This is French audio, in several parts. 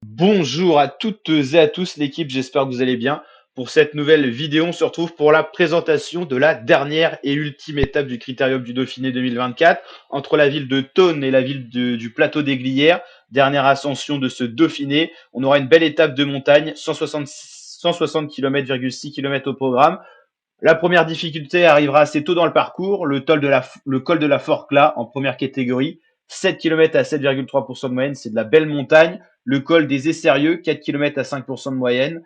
Bonjour à toutes et à tous l'équipe, j'espère que vous allez bien. Pour cette nouvelle vidéo, on se retrouve pour la présentation de la dernière et ultime étape du Critérium du Dauphiné 2024 entre la ville de Thônes et la ville du Plateau des Glières. Dernière ascension de ce Dauphiné. On aura une belle étape de montagne, 160 km, 6 km au programme. La première difficulté arrivera assez tôt dans le parcours, le col de la Forclaz en première catégorie, 7 km à 7,3% de moyenne, c'est de la belle montagne. Le col des Essérieux, 4 km à 5% de moyenne,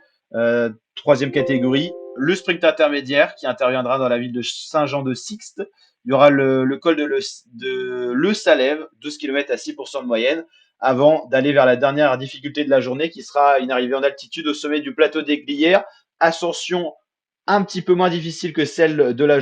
troisième catégorie. Le sprint intermédiaire qui interviendra dans la ville de Saint-Jean-de-Sixte. Il y aura le col de Le Salève, 12 km à 6% de moyenne, avant d'aller vers la dernière difficulté de la journée qui sera une arrivée en altitude au sommet du plateau des Glières. Ascension un petit peu moins difficile que celle de la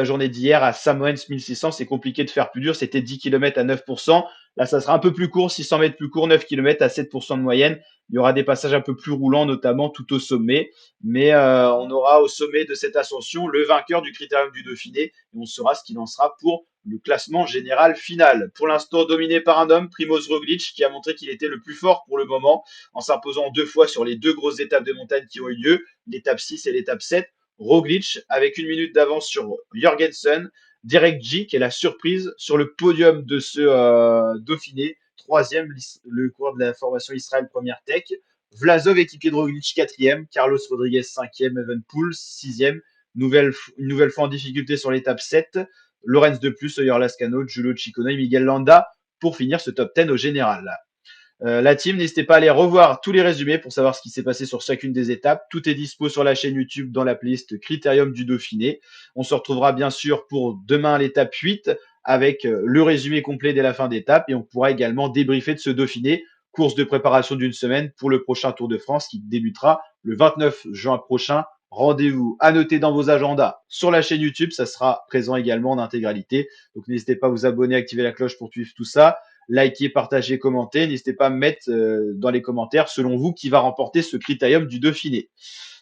journée d'hier à Samoens 1600. C'est compliqué de faire plus dur. C'était 10 km à 9%. Là, ça sera un peu plus court, 600 mètres plus court, 9 km à 7% de moyenne. Il y aura des passages un peu plus roulants, notamment tout au sommet. Mais on aura au sommet de cette ascension le vainqueur du Critérium du Dauphiné. Et on saura ce qu'il en sera pour le classement général final. Pour l'instant, dominé par un homme, Primoz Roglic, qui a montré qu'il était le plus fort pour le moment, en s'imposant 2 fois sur les 2 grosses étapes de montagne qui ont eu lieu, l'étape 6 et l'étape 7. Roglic avec 1 minute d'avance sur Jorgensen. Derek G qui est la surprise sur le podium de ce Dauphiné. Troisième, le coureur de la formation Israël Première Tech. Vlasov équipier de Roglic quatrième. Carlos Rodriguez cinquième. Evenepoel sixième. Une nouvelle fois en difficulté sur l'étape 7. Lorenz de plus, Oyer Lascano, Giulio Ciccone et Miguel Landa pour finir ce top 10 au général. La team, n'hésitez pas à aller revoir tous les résumés pour savoir ce qui s'est passé sur chacune des étapes. Tout est dispo sur la chaîne YouTube dans la playlist Critérium du Dauphiné. On se retrouvera bien sûr pour demain l'étape 8 avec le résumé complet dès la fin d'étape et on pourra également débriefer de ce Dauphiné, course de préparation d'une semaine pour le prochain Tour de France qui débutera le 29 juin prochain. Rendez-vous à noter dans vos agendas sur la chaîne YouTube, ça sera présent également en intégralité. Donc n'hésitez pas à vous abonner, activer la cloche pour suivre tout ça. Likez, partagez, commentez. N'hésitez pas à me mettre dans les commentaires, selon vous, qui va remporter ce critérium du Dauphiné.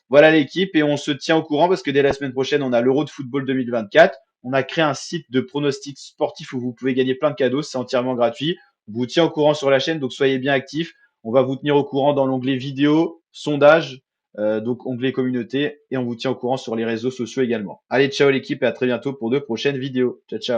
Voilà l'équipe et on se tient au courant parce que dès la semaine prochaine, on a l'Euro de football 2024. On a créé un site de pronostics sportifs où vous pouvez gagner plein de cadeaux. C'est entièrement gratuit. On vous tient au courant sur la chaîne, donc soyez bien actifs. On va vous tenir au courant dans l'onglet vidéo, sondage, donc onglet communauté, et on vous tient au courant sur les réseaux sociaux également. Allez, ciao l'équipe et à très bientôt pour de prochaines vidéos. Ciao, ciao.